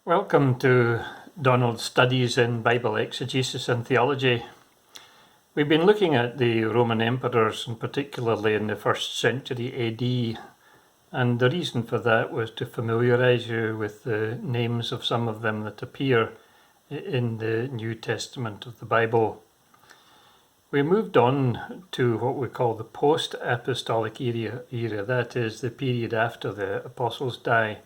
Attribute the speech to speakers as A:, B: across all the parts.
A: Welcome to Donald's Studies in Bible Exegesis and Theology. We've been looking at the Roman emperors, and particularly in the 1st century AD, and the reason for that was to familiarise you with the names of some of them that appear in the New Testament of the Bible. We moved on to what we call the post-apostolic era, that is, the period after the apostles die.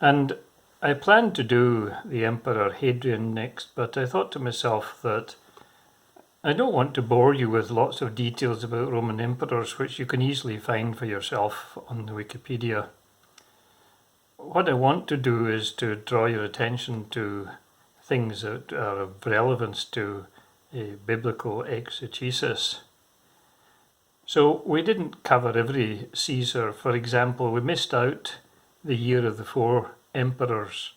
A: And I planned to do the Emperor Hadrian next, but I thought to myself that I don't want to bore you with lots of details about Roman emperors, which you can easily find for yourself on the Wikipedia. What I want to do is to draw your attention to things that are of relevance to a biblical exegesis. So we didn't cover every Caesar. For example, we missed out the year of the 4 emperors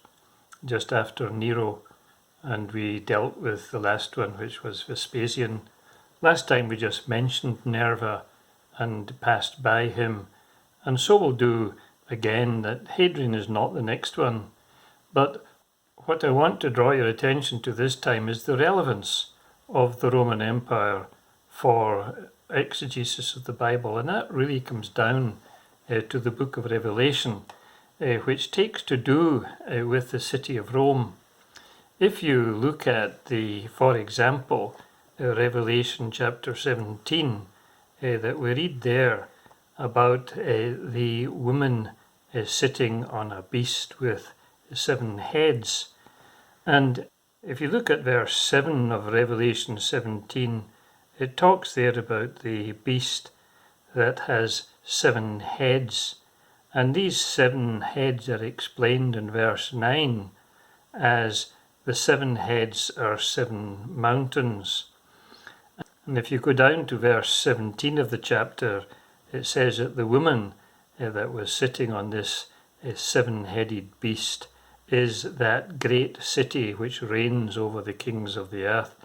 A: just after Nero, and we dealt with the last one, which was Vespasian. Last time we just mentioned Nerva and passed by him, and so we'll do again. That Hadrian is not the next one, but what I want to draw your attention to this time is the relevance of the Roman Empire for exegesis of the Bible, and that really comes down to the book of Revelation, which takes to do with the city of Rome. If you look at for example, Revelation chapter 17, that we read there about the woman sitting on a beast with 7 heads. And if you look at verse 7 of Revelation 17, it talks there about the beast that has 7 heads. And these 7 heads are explained in verse 9 as the 7 heads are 7 mountains. And if you go down to verse 17 of the chapter, it says that the woman that was sitting on this 7-headed beast is that great city which reigns over the kings of the earth.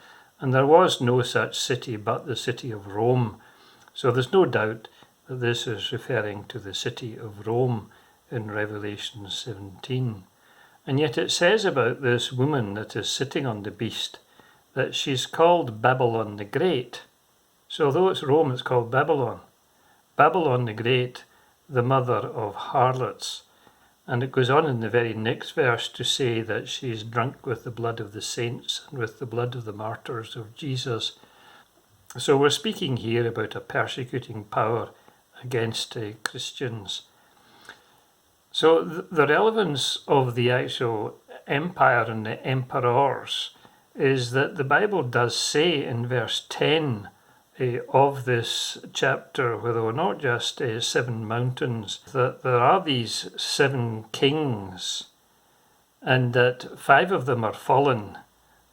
A: And there was no such city but the city of Rome. So there's no doubt that this is referring to the city of Rome in Revelation 17. And yet it says about this woman that is sitting on the beast that she's called Babylon the Great. So though it's Rome, it's called Babylon. Babylon the Great, the mother of harlots. And it goes on in the very next verse to say that she's drunk with the blood of the saints and with the blood of the martyrs of Jesus. So we're speaking here about a persecuting power against Christians. So the relevance of the actual empire and the emperors is that the Bible does say in verse 10 of this chapter, where there were not just 7 mountains, that there are these 7 kings, and that 5 of them are fallen,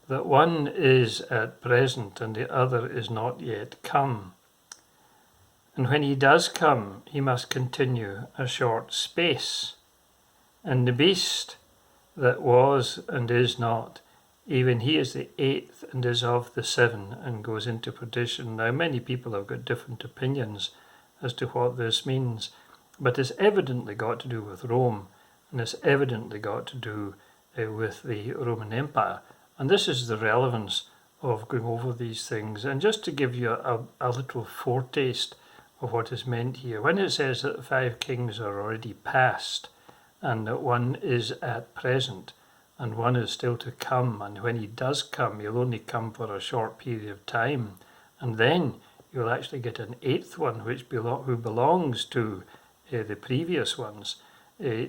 A: that one is at present and the other is not yet come. And when he does come, he must continue a short space. And the beast that was and is not, even he is the 8th and is of the 7 and goes into perdition. Now many people have got different opinions as to what this means, but it's evidently got to do with Rome, and it's evidently got to do with the Roman Empire. And this is the relevance of going over these things. And just to give you a little foretaste of what is meant here, when it says that the 5 kings are already past and that one is at present and one is still to come, and when he does come, he'll only come for a short period of time, and then you'll actually get an 8th one who belongs to the previous ones.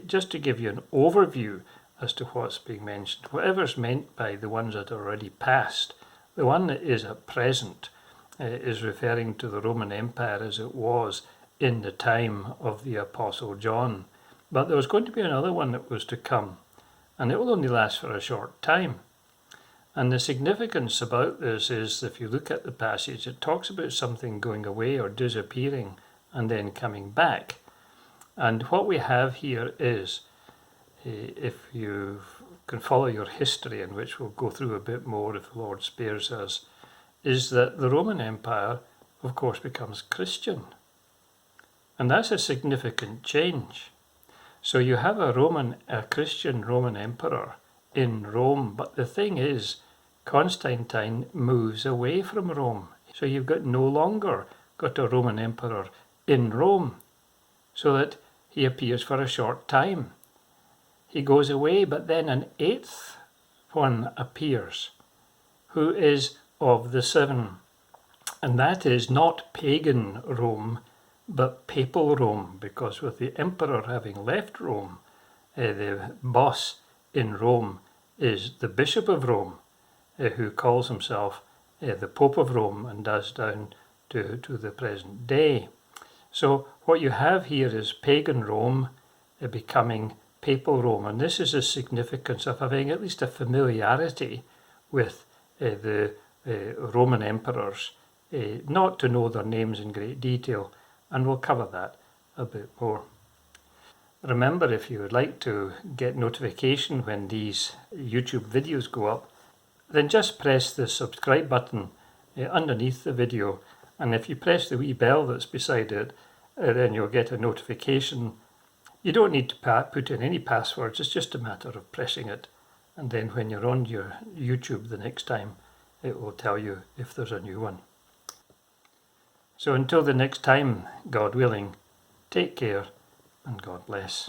A: Just to give you an overview as to what's being mentioned, whatever's meant by the ones that are already past, the one that is at present is referring to the Roman Empire as it was in the time of the Apostle John. But there was going to be another one that was to come, and it will only last for a short time. And the significance about this is, if you look at the passage, it talks about something going away or disappearing and then coming back. And what we have here is, if you can follow your history, in which we'll go through a bit more if the Lord spares us, is that the Roman Empire, of course, becomes Christian. And that's a significant change. So you have a Christian Roman emperor in Rome, but the thing is, Constantine moves away from Rome. So you've got no longer got a Roman emperor in Rome, so that he appears for a short time. He goes away, but then an eighth one appears, who is of the seven. And that is not pagan Rome, but papal Rome, because with the emperor having left Rome, the boss in Rome is the Bishop of Rome, who calls himself the Pope of Rome and does down to the present day. So what you have here is pagan Rome becoming papal Rome, and this is the significance of having at least a familiarity with the Roman emperors, not to know their names in great detail, and we'll cover that a bit more. Remember, if you would like to get notification when these YouTube videos go up, then just press the subscribe button underneath the video, and if you press the wee bell that's beside it, then you'll get a notification. You don't need to put in any passwords, it's just a matter of pressing it, and then when you're on your YouTube the next time, it will tell you if there's a new one. So until the next time, God willing, take care and God bless.